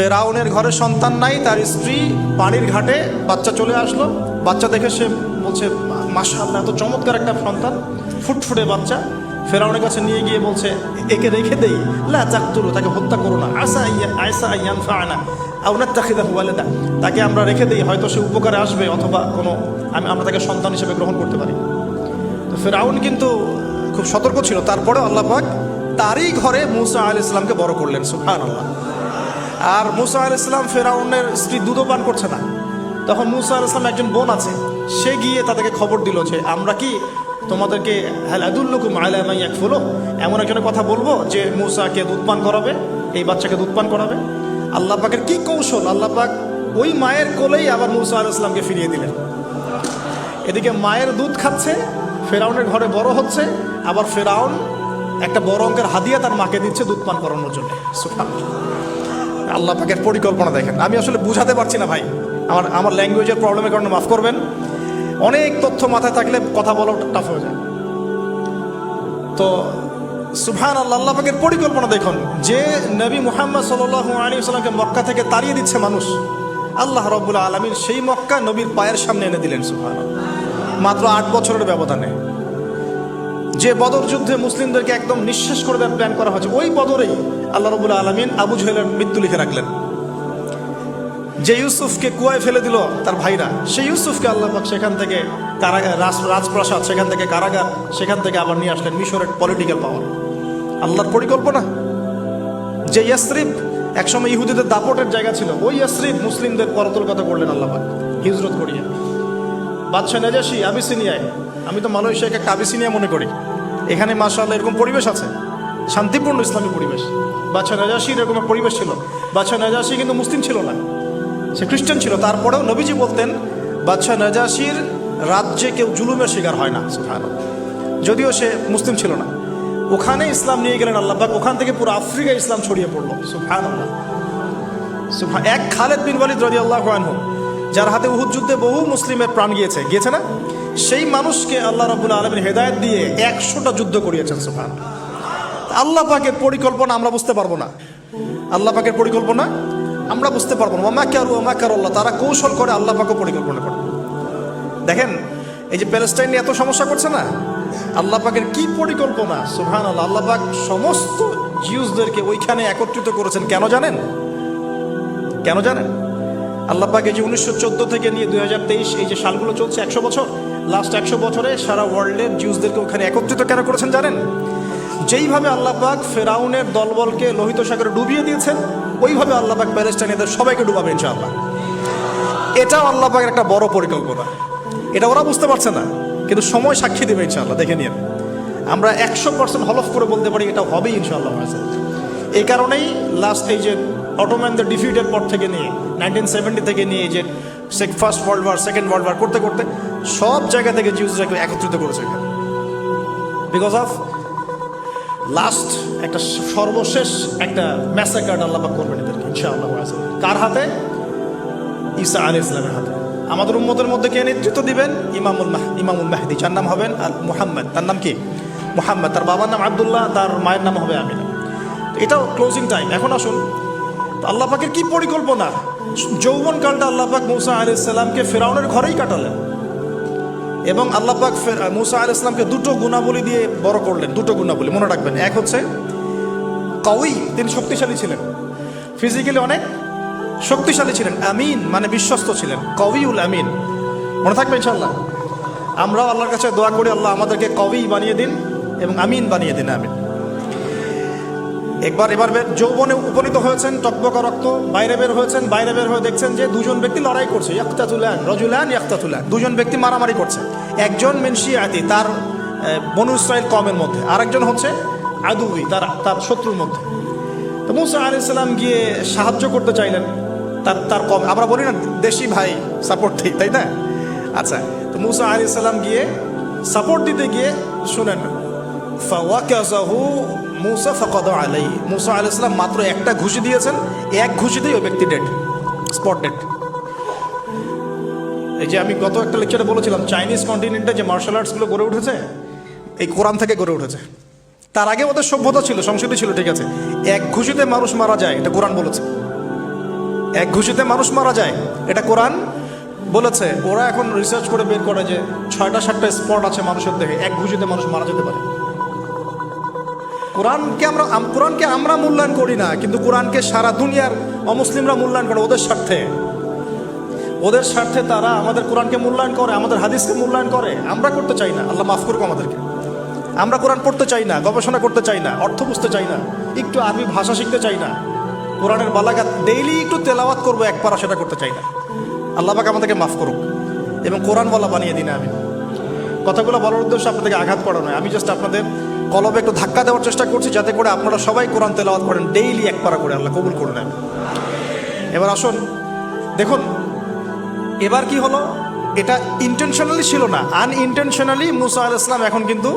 ফেরাউনের ঘরে সন্তান নাই, তার স্ত্রী পানির ঘাটে বাচ্চা চলে আসলো। বাচ্চা দেখে সে বলছে মাশাআল্লাহ, এত চমৎকার একটা সন্তান, ফুটফুটে বাচ্চা। ফেরাউনের কাছে নিয়ে গিয়ে বলছে একে রেখে দেই, লা তাকতুলু, তাকে হত্যা করো না, আসা ইয়ানফা'না আও নাত্তাখিযাহু ওয়ালাদা, তাকে আমরা রেখে দেই, হয়তো সে উপকারে আসবে, অথবা কোনো আমরা তাকে সন্তান হিসেবে গ্রহণ করতে পারি। তো ফেরাউন কিন্তু খুব সতর্ক ছিল, তারপরেও আল্লাহ পাক তারই ঘরে মূসা আলাইহিস সালামকে বড় করলেন, সুবহানাল্লাহ। আর মূসা আলাইহিস সালাম ফেরাউনের স্ত্রী দুধও পান করছে না, তখন মূসা আলাইহিস সালাম একজন বোন আছে, সে গিয়ে তাদেরকে খবর দিল যে আমরা কি তোমাদেরকে হাল আদুল্লুকুম আলা মান ইয়াকফুলু, এমন একজনের কথা বলবো যে মূসাকে দুধ পান করাবে, এই বাচ্চাকে দুধ পান করাবে। আল্লাহ পাকের কি কৌশল, আল্লাহ পাক ওই মায়ের কোলেই আবার মূসা আলাইহিস সালামকে ফিরিয়ে দিলেন। এদিকে মায়ের দুধ খাচ্ছে, ফেরাউনের ঘরে বড় হচ্ছে, আবার ফেরাউন একটা বড় অঙ্কের হাদিয়া তার মাকে দিচ্ছে দুধ পান করানোর জন্য। সুবহানাল্লাহ, আল্লাহ পাকের পরিকল্পনা দেখেন। আমি আসলে বুঝাতে পারছি না ভাই, আমার ল্যাঙ্গুয়েজের প্রবলেমের কারণে মাফ করবেন। অনেক তথ্য মাথায় থাকলে কথা বলা টাফ হয়ে যায়। তো সুবহানাল্লাহ, আল্লাহ পাকের পরিকল্পনা দেখুন, যে নবী মুহাম্মদ সাল্লাল্লাহু আলাইহি ওয়াসাল্লামকে মক্কা থেকে তাড়িয়ে দিচ্ছে মানুষ, আল্লাহ রাব্বুল আলামিন সেই মক্কা নবীর পায়ের সামনে এনে দিলেন, সুবহানাল্লাহ, মাত্র 8 বছরের ব্যবধানে। যে বদর যুদ্ধে মুসলিমদেরকে একদম নিঃশেষ করে দেওয়ার প্ল্যান করা হয়েছে, ওই বদরেই আল্লাহ রাব্বুল আলামিন আবু জেহেলের মৃত্যু লিখে রাখলেন। যে ইউসুফকে কুয়ায় ফেলে দিল তার ভাইরা, সেই ইউসুফকে আল্লাহ পাক সেখান থেকে রাজপ্রাসাদ, সেখান থেকে কারাগার, সেখান থেকে আবার নিয়ে আসলেন মিশরের পলিটিক্যাল পাওয়ার। আল্লাহর পরিকল্পনা। যে ইয়াসরিব একসময় ইহুদিদের দাপটের জায়গা ছিল, ওই ইয়াসরিব মুসলিমদের করতল কথা করলেন আল্লাহ পাক হিজরত করিয়ে। বাদশাহ নাজাশি আবিসিনিয়ায়, আমি তো মালয়েশিয়াকে একটা আবিসিনিয়া মনে করি, এখানে মাশাআল্লাহ এরকম পরিবেশ আছে, শান্তিপূর্ণ ইসলামী পরিবেশ। বাদশাহ নাজাশির এরকম একটা পরিবেশ ছিল। বাদশাহ নাজাশি কিন্তু মুসলিম ছিল না, সে খ্রিস্টান ছিল। তারপরেও নবীজি বলতেন বাদশাহ নাজাশির রাজ্যে কেউ জুলুমের শিকার হয় না, সুবহানাল্লাহ, যদিও সে মুসলিম ছিল না। ওখানে ইসলাম নিয়ে গেলেন আল্লাহ পাক, ওখান থেকে পুরো আফ্রিকায় ইসলাম ছড়িয়ে পড়লো, সুবহানাল্লাহ। এক খালেদ বিন ওয়ালিদ রাদিয়াল্লাহু আনহু, যার হাতে উহুদ যুদ্ধে বহু মুসলিমের প্রাণ গিয়েছে না, সেই মানুষকে আল্লাহ রাব্বুল আলামিন হেদায়েত দিয়ে 100টা যুদ্ধ করিয়েছেন, সুবহানাল্লাহ। আল্লাহ পাকের পরিকল্পনা আমরা বুঝতে পারবো না, আল্লাহ পাকের পরিকল্পনা আমরা বুঝতে পারবো না। ওয়া মাকারুল্লাহ, তারা কৌশল করে, আল্লাহ পাকও পরিকল্পনা করে। দেখেন এই যে প্যালেস্টাইন নিয়ে এত সমস্যা করছে না, আল্লাহ পাকের কি পরিকল্পনা, সুবহানাল্লাহ। আল্লাহ পাক সমস্ত জিউসদেরকে ওইখানে একত্রিত করেছেন, কেন জানেন? আল্লাহ পাক এই যে 1914 থেকে নিয়ে 2023 এই যে সালগুলো চলছে, 100 বছর, লাস্ট 100 বছরে সারা ওয়ার্ল্ডের জিউসদেরকে ওখানে একত্রিত কেন করেছেন জানেন? যেইভাবে আল্লাহ পাক ফেরাউনের দলবলকে লোহিত সাগরে ডুবিয়ে দিয়েছেন, ওইভাবে আল্লাহ পাক প্যালেস্টাইনিদের সবাইকে ডুবাবে ইনশাআল্লাহ। এটাও আল্লাহ পাকের একটা বড় পরিকল্পনা। এটা ওরা বুঝতে পারছে না, কিন্তু সময় সাক্ষী দেবে ইনশাআল্লাহ। দেখে নিন, আমরা 100% হলফ করে বলতে পারি এটা হবেই ইনশাআল্লাহ। এই কারণেই লাস্ট এই যে অটোম্যানদের ডিফিটের পর থেকে নিয়ে 1970 থেকে নিয়ে যে first world war, second world war করতে করতে সব জায়গা থেকে জিউসরাকে একত্রিত করেছে এখানে, বিকজ অফ লাস্ট একটা সর্বশেষ একটা ম্যাসাকার আল্লাহ পাক করবেন এদেরকে ইনশাআল্লাহ। কার হাতে? ঈসা আলাইহিস সালামের হাতে। আমাদের উম্মতের মধ্যে কে নেতৃত্ব দিবেন? ইমামুল মাহদি, যার নাম হবেন মুহাম্মদ। তার নাম কি? মুহাম্মদ। তার বাবার নাম আব্দুল্লাহ, তার মায়ের নাম হবে আমিনা। এটাও ক্লোজিং টাইম। এখন আসুন, আল্লাহ পাকের কি পরিকল্পনা। যৌবনকালটা আল্লাহ পাক মূসা আলাইহিস সালামকে ফেরাউনের ঘরেই কাটালেন, এবং আল্লাহ পাক মূসা আলাইহিস সালামকে দুটো গুণাবলী দিয়ে বড় করলেন। দুটো গুণাবলী মনে রাখবেন। এক হচ্ছে কওয়ী, তিনি শক্তিশালী ছিলেন, ফিজিক্যালি অনেক শক্তিশালী ছিলেন। আমিন মানে বিশ্বস্ত ছিলেন, কওয়ীউল আমিন, মনে থাকবে ইনশাআল্লাহ। আমরাও আল্লাহর কাছে দোয়া করি, আল্লাহ আমাদেরকে কওয়ী বানিয়ে দিন এবং আমিন বানিয়ে দিন, আমিন। এবার যৌবনে উপনীত হয়েছেন, টকবকা রক্ত, বাইরে বের হয়েছেন। বাইরে বের হয়ে দেখছেন যে দুজন ব্যক্তি লড়াই করছে, ইয়াকতাতুলান, দুজন ব্যক্তি মারামারি করছে। একজন মিন শিয়াতি, তার বনু ইসরাইল কওমের মধ্যে, আরেকজন হচ্ছে আদুই, তার শত্রুর মধ্যে। তো মূসা আলাইহিস সালাম গিয়ে সাহায্য করতে চাইলেন তার কম। আমরা বলি না দেশি ভাই সাপোর্ট দিই, তাই না? আচ্ছা, তো মূসা আলাইহিস সালাম গিয়ে সাপোর্ট দিতে গিয়ে শুনেন, ফাওয়াকাযাহু মূসা ফাকাদা আলাইহি, মূসা আলাইহিস সালাম মাত্র একটা ঘুষি দিয়েছেন, এক ঘুষিতেই ওই ব্যক্তি ডেড, স্পট ডেড। এই যে আমি গত একটা লেকচারে বলেছিলাম, চাইনিজ কন্টিনেন্টে যে মার্শাল আর্টসগুলো গড়ে উঠেছে, এই কোরআন থেকে গড়ে উঠেছে। তার আগে ওদের সভ্যতা ছিল, সংস্কৃতি ছিল, ঠিক আছে। এক ঘুষিতে মানুষ মারা যায়, এটা কোরআন বলেছে। এক ঘুষিতে মানুষ মারা যায়, এটা কোরআন বলেছে। ওরা এখন রিসার্চ করে বের করে যে 6টা-7টা স্পট আছে মানুষের দেহে, এক ঘুষিতে মানুষ মারা যেতে পারে। কোরআনকে আমরা মূল্যায়ন করি না, কিন্তু কোরআনকে সারা দুনিয়ার অমুসলিমরা মূল্যায়ন করে ওদের স্বার্থে। ওদের স্বার্থে তারা আমাদের কোরআনকে মূল্যায়ন করে, আমাদের হাদিসকে মূল্যায়ন করে। আমরা করতে চাই না, আল্লাহ মাফ করুক আমাদেরকে। আমরা কোরআন পড়তে চাই না, গবেষণা করতে চাই না, অর্থ বুঝতে চাই না, একটু আরবি ভাষা শিখতে চাই না, কোরআনের বালাগাত ডেইলি একটু তেলাওয়াত করবো এক পারা, সেটা করতে চাই না। আল্লাহ পাক আমাদেরকে মাফ করুক এবং কোরআনওয়ালা বানিয়ে দিন। আমি কথাগুলো বলার উদ্দেশ্য আপনাদেরকে আঘাত করা নয়, আমি জাস্ট আপনাদের কলবে একটু ধাক্কা দেওয়ার চেষ্টা করছি, যাতে করে আপনারা সবাই কোরআন তেলাওয়াত করেন ডেইলি এক পারা করে। আল্লাহ কবুল করে নেন। এবার আসুন, দেখুন এবার কি হলো। এটা ইন্টেনশনালি ছিল না, আনইনটেনশনালি মুসা আলাইহিস সালাম এখন কিন্তু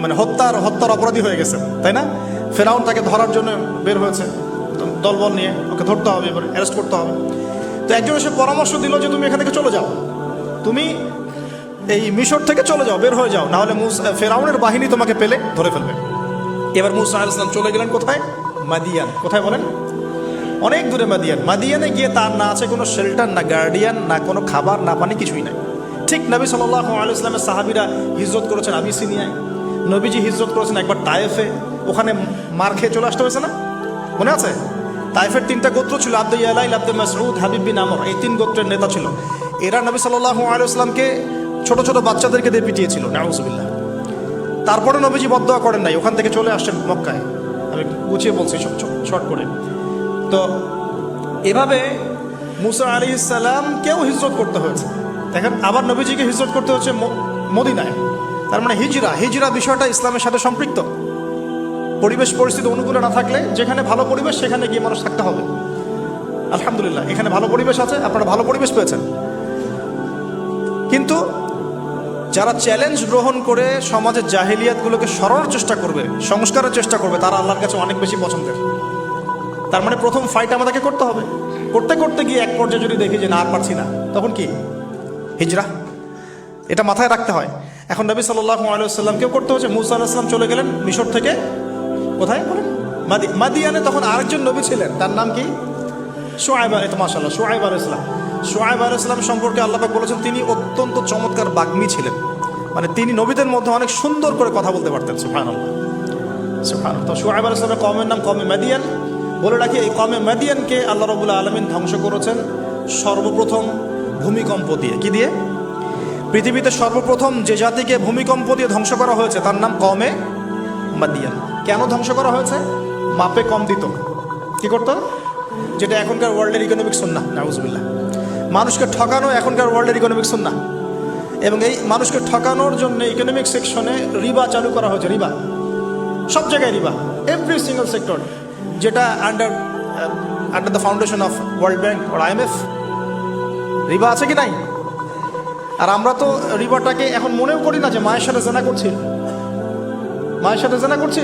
মানে হত্যার অপরাধী হয়ে গেছে, তাই না? ফেরাউন তাকে ধরার জন্য বের হয়েছে দলবল নিয়ে, ওকে ধরতে হবে, এবার অ্যারেস্ট করতে হবে। তো একজন এসে পরামর্শ দিল যে তুমি এখান থেকে চলে যাও, তুমি এই মিশর থেকে চলে যাও, বের হয়ে যাও, নাহলে ফেরাউনের বাহিনী তোমাকে পেলে ধরে ফেলবে। এবার মুসা আলাইহিস সালাম চলে গেলেন কোথায়? মাদিয়ান। কোথায় বলেন? অনেক দূরে মাদিয়ান। মাদিয়ানে গিয়ে তার না আছে কোনো শেল্টার, না গার্ডিয়ান, না কোনো খাবার, না পানি, কিছুই নাই। ঠিক নবী সাল্লাল্লাহু আলাইহি ওয়াসাল্লামের সাহাবীরা হিজরত করেছেন আবিসিনিয়ায়, নবীজি হিজরত করেছেন একবার তায়েফে, ওখানে মার খেয়ে চলে আসতে হয়েছে না? মনে আছে? তায়েফের 3টা গোত্র ছিল, আব্দু ইয়ালাইল, আব্দু মাসউদ, হাবিব বিন আমর, এই 3 গোত্রের নেতা ছিল। এরা নবী সাল্লাল্লাহু আলাইহি ওয়াসাল্লামকে ছোট ছোট বাচ্চাদেরকে দিয়ে পিটিয়েছিল, নাউযুবিল্লাহ। তারপরে নবীজি বদদোয়া করেন নাই, ওখান থেকে চলে আসছেন মক্কায়। আমি গুছিয়ে বলছি শর্ট করে। তো এভাবে মুসা আলাইহিস সালামকেও হিজরত করতে হয়েছে। দেখেন, আবার নবীজিকে হিজরত করতে হচ্ছে মদিনায়। তার মানে হিজরা বিষয়টা ইসলামের সাথে সম্পৃক্ত। পরিবেশ পরিস্থিতি অনুকূলে না থাকলে, যেখানে ভালো পরিবেশ সেখানে গিয়ে মানুষ থাকতে হবে। আলহামদুলিল্লাহ এখানে ভালো পরিবেশ আছে, আপনারা ভালো পরিবেশ পেয়েছেন। কিন্তু যারা চ্যালেঞ্জ গ্রহণ করে সমাজের জাহিলিয়াতগুলোকে সরানোর চেষ্টা করবে, সংস্কারের চেষ্টা করবে, তারা আল্লাহর কাছে অনেক বেশি পছন্দের। তার মানে প্রথম ফাইট আমাদেরকে করতে হবে। করতে করতে গিয়ে এক পর্যায়ে যদি দেখি যে না আর পারছি না, তখন কি? হিজরা। এটা মাথায় রাখতে হয়। এখন নবী সাল্লাল্লাহু আলাইহি ওয়াসাল্লামকেও করতে হচ্ছে। মুসা আলাইহিস সালাম চলে গেলেন মিশর থেকে কোথায় বলেন? মাদিয়ানে। তখন আরেকজন নবী ছিলেন, তার নাম কি? শুআয়ব। এটা মাশাআল্লাহ, শুআয়ব আলাইহিস সালাম। শুআয়ব আলাইহিস সালাম সম্পর্কে আল্লাহ পাক বলেছেন তিনি অত্যন্ত চমৎকার বাগ্মী ছিলেন। মানে তিনি নবীদের মধ্যে অনেক সুন্দর করে কথা বলতে পারতেন। সুবহানাল্লাহ, সুবহানাল্লাহ। তো শুআয়ব আলাইহিস সালামের কওমের নাম কওমে মাদিয়ান। বলে রাখি, এই কওমে মাদিয়ানকে আল্লাহ রাব্বুল আলামিন ধ্বংস করেছেন সর্বপ্রথম ভূমিকম্প দিয়ে। কি দিয়ে? পৃথিবীতে সর্বপ্রথম যে জাতিকে ভূমিকম্প দিয়ে ধ্বংস করা হয়েছে তার নাম কওমে মাদিয়ান। কেন ধ্বংস করা হয়েছে? মাপে কম দিত। কি করতো? যেটা এখনকার ওয়ার্ল্ডের ইকোনমিক সুন্নাহ, নাউযুবিল্লাহ। মানুষকে ঠকানো এখনকার ওয়ার্ল্ডের ইকোনমিক সুন্নাহ। এবং এই মানুষকে ঠকানোর জন্য ইকোনমিক সেকশনে রিবা চালু করা হয়েছে। রিবা, সব জায়গায় রিবা, এভরি সিঙ্গল সেক্টর, যেটা under the foundation of world bank আর IMF। রিবা আছে কি নাই? আর আমরা তো রিবাটাকে এখন মনেও করি না যে মায়ের সাথে জেনা করছি, মায়ের সাথে জেনা করছি।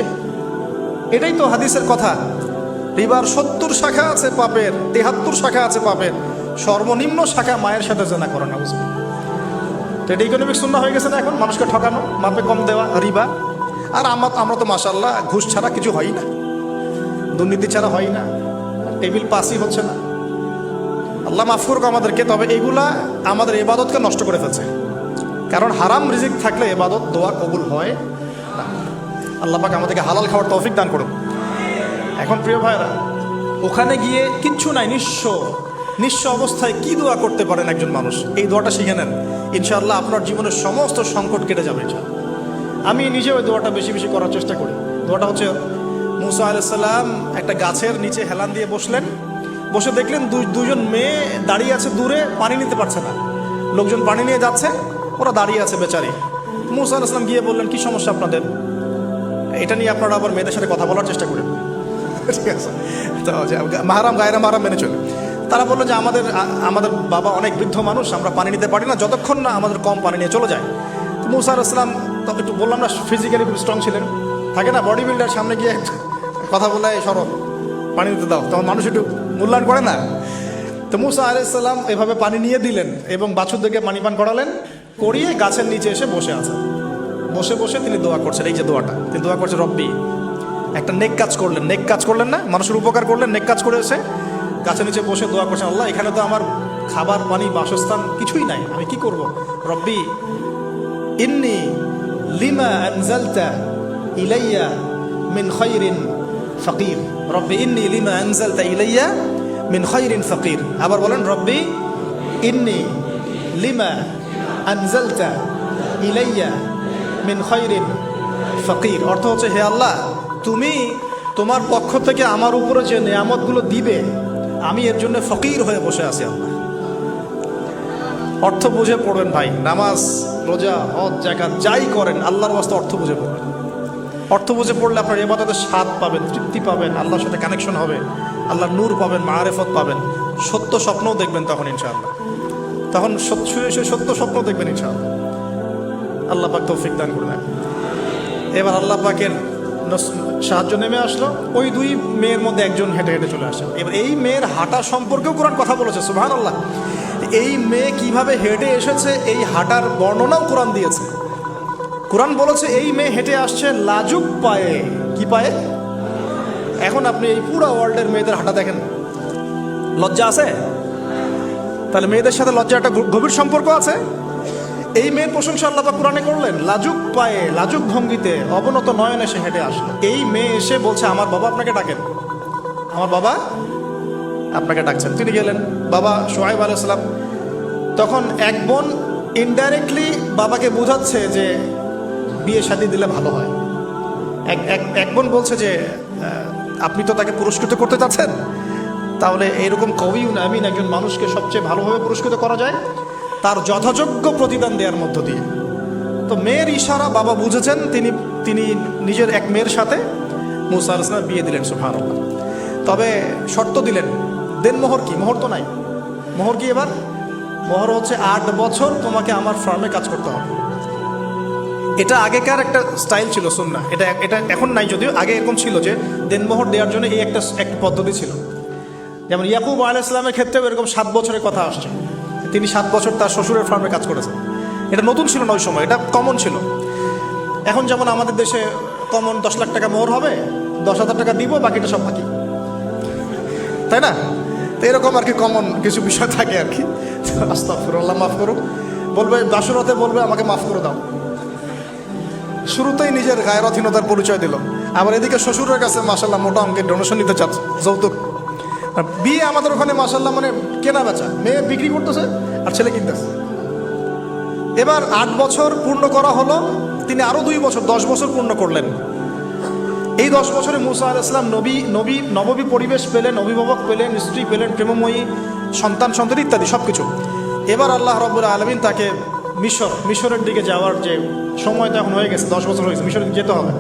এটাই তো হাদিসের কথা। রিবার 70 শাখা আছে পাপের, 73 শাখা আছে পাপের, সর্বনিম্ন শাখা মায়ের সাথে জেনা করা। না বুঝলি? তো এটা ইকোনমিক সুন্নাহ হয়ে গেছে না এখন? মানুষকে ঠকানো, মাপে কম দেওয়া, রিবা। আর আমরা তো মাশাআল্লাহ ঘুষ ছাড়া কিছু হয় না, দুর্নীতি ছাড়া হয় না, টেবিল পাসই হচ্ছে না। আল্লাহ মাফ করুক আমাদেরকে। তবে এগুলা আমাদের ইবাদতকে নষ্ট করে ফেলছে। কারণ হারাম রিজিক থাকলে ইবাদত, দোয়া কবুল হয় না। আল্লাহ পাক আমাদেরকে হালাল খাওয়ার তৌফিক দান করুন। এখন প্রিয় ভাইরা, ওখানে গিয়ে কিচ্ছু নাই, নিঃস্ব অবস্থায় কি দোয়া করতে পারেন একজন মানুষ? এই দোয়াটা শিখে নেন, ইনশাআল্লাহ আপনার জীবনের সমস্ত সংকট কেটে যাবে। আমি নিজেও ওই দোয়াটা বেশি বেশি করার চেষ্টা করি। দোয়াটা হচ্ছে, মুসা আলাইহিস সালাম একটা গাছের নিচে হেলান দিয়ে বসলেন। বসে দেখলেন দুজন মেয়ে দাঁড়িয়ে আছে দূরে, পানি নিতে পারছে না। লোকজন পানি নিয়ে যাচ্ছে, ওরা দাঁড়িয়ে আছে বেচারি। মুসা আলাইহিস সালাম গিয়ে বললেন, কি সমস্যা আপনাদের? এটা নিয়ে আপনারা আবার মেয়েদের সাথে কথা বলার চেষ্টা করেন, ঠিক আছে? তো মাহারাম গায়রা মাহারাম মেনে চলে। তারা বললো যে আমাদের বাবা অনেক বৃদ্ধ মানুষ, আমরা পানি নিতে পারি না যতক্ষণ না আমাদের কম পানি নিয়ে চলে যায়। তো মুসা আলাইহিস সালাম তো একটু বললাম না, ফিজিক্যালি খুব স্ট্রং ছিলেন। থাকে না বডি বিল্ডার, সামনে গিয়ে কথা বলে সরব, পানি দিতে দাও, তখন মানুষ একটু মূল্যায়ন করে না। তো মুসা আলাইহিস সালাম এভাবে পানি নিয়ে দিলেন এবং বাছুরদেরকে পানি পান করালেন, করিয়ে গাছের নিচে এসে বসে আছেন। বসে বসে তিনি দোয়া করছেন। এই যে দোয়াটা তিনি দোয়া করছেন, রব্বি, একটা নেক কাজ করলেন না, মানুষের উপকার করলেন, নেক কাজ করে এসে গাছের নিচে বসে দোয়া করছেন, আল্লাহ এখানে তো আমার খাবার পানি বাসস্থান কিছুই নাই, আমি কি করব? রব্বি ইন্নি লিমা আনজালতা ইলাইয়া মিন খায়রিন ফাকির। রব্বি ইন্নি লিমা আনজালতা ইলাইয়া মিন খায়রিন ফাকির। আবার বলেন, রব্বি ইন্নি লিমা আনজালতা ইলাইয়া মিন খায়রিন ফাকির। অর্থ হচ্ছে, হে আল্লাহ, তুমি তোমার পক্ষ থেকে আমার উপরে যে নিয়ামতগুলো দিবে, আমি এর জন্য ফকির হয়ে বসে আছি। আল্লাহ, অর্থ বুঝে পড়বেন ভাই। নামাজ, রোজা, হজ, যাকাত যাই করেন আল্লাহর ওয়াস্তে অর্থ বুঝে পড়বেন। অর্থ বুঝে পড়লে আপনার ইবাদতের স্বাদ পাবেন, তৃপ্তি পাবেন, আল্লাহর সাথে কানেকশন হবে, আল্লাহর নূর পাবেন, মাআরিফত পাবেন, সত্য স্বপ্নও দেখবেন তখন ইনশাআল্লাহ। তখন শুয়ে শুয়ে সত্য স্বপ্ন দেখবেন ইনশাআল্লাহ। আল্লাহ পাক তৌফিক দান করবেন। এবার আল্লাহ পাকের সাহায্য নেমে আসলো। ওই দুই মেয়ের মধ্যে একজন হেঁটে হেঁটে চলে আসে। এবার এই মেয়ের হাঁটা সম্পর্কেও কোরআন কথা বলেছে, সুবহানাল্লাহ। এই মেয়ে কিভাবে হেঁটে এসেছে এই হাঁটার বর্ণনাও কোরআন দিয়েছে। কোরআন বলেছে এই মেয়ে হেঁটে আসছে লাজুক পায়ে। কি পায়ে? এখন আপনি এই পুরো ওয়ার্ল্ডের মেয়েদের হাঁটা দেখেন, লজ্জা আছে? তাহলে মেয়েদের সাথে লজ্জা একটা গভীর সম্পর্ক আছে। এই মেয়ের প্রশংসা আল্লাহ পাক কোরআনে করলেন, লাজুক পায়ে, লাজুক ভঙ্গিতে, অবনত নয়নে সে হেঁটে আসলো। এই মেয়ে এসে বলছে, আমার বাবা আপনাকে ডাকেন, আমার বাবা আপনাকে ডাকছেন। তিনি গেলেন। বাবা শুআয়ব আলাইহিস সালাম, তখন এক বোন ইনডাইরেক্টলি বাবাকে বোঝাচ্ছে যে বিয়ে শাদী দিলে ভালো হয়। এক বোন বলছে যে আপনি তো তাকে পুরস্কৃত করতে চাচ্ছেন, তাহলে এইরকম কবিউন আমিন একজন মানুষকে সবচেয়ে ভালোভাবে পুরস্কৃত করা যায় তার যথাযোগ্য প্রতিদান দেওয়ার মধ্য দিয়ে। তো মেয়ের ইশারা বাবা বুঝেছেন, তিনি নিজের এক মেয়ের সাথে মুসা আলাইহিস সালাম বিয়ে দিলেন, সুবহানাল্লাহ। তবে শর্ত দিলেন, দেনমোহর কি? মোহর তো নাই। মোহর কি? এবার মোহর হচ্ছে 8 বছর তোমাকে আমার ফার্মে কাজ করতে হবে। এটা আগেকার একটা স্টাইল ছিল, সুন্নাহ। এটা এখন নাই, যদিও আগে এরকম ছিল যে দেনমোহর দেওয়ার জন্য এই একটা পদ্ধতি ছিল। যেমন ইয়াকুব আলাইহিস সালামের ক্ষেত্রেও এরকম 7 বছরের কথা আসছে। তিনি 7 বছর তার শ্বশুরের ফার্মে কাজ করেছেন। এটা নতুন ছিল না ওই সময়, এটা কমন ছিল। এখন যেমন আমাদের দেশে কমন 10 লাখ টাকা মোহর হবে, 10,000 টাকা দিব, বাকিটা সব বাকি, তাই না? তো এরকম আর কি কমন কিছু বিষয় থাকে আর কি। আস্তাগফিরুল্লাহ, মাফ করুন। বলবে বাসুরাতে, বলবে আমাকে মাফ করে দাও। শুরুতেই নিজের গায়রথহীনতার পরিচয় দিল। আবার এদিকে শ্বশুরের কাছে মাশাআল্লাহ মোটা অঙ্কের ডোনেশন নিতে চাচ্ছে, যৌতুক। বিয়ে আমাদের ওখানে মাশাআল্লাহ মানে কেনা বেচা, মেয়ে বিক্রি করতেছে আর ছেলে কিনতেছে। এবার 8 বছর পূর্ণ করা হলো, তিনি আরো 2 বছর 10 বছর পূর্ণ করলেন। এই 10 বছরে মুসা আলাইহিস সালাম নববী পরিবেশ পেলেন, অভিভাবক পেলেন, স্ত্রী পেলেন, প্রেমময়ী সন্তান ইত্যাদি সবকিছু। এবার আল্লাহ রাব্বুল আলামিন তাকে মিশরের দিকে যাওয়ার যে সময় তো এখন হয়ে গেছে, 10 বছর হয়েছে, মিশরে যেতে হবে।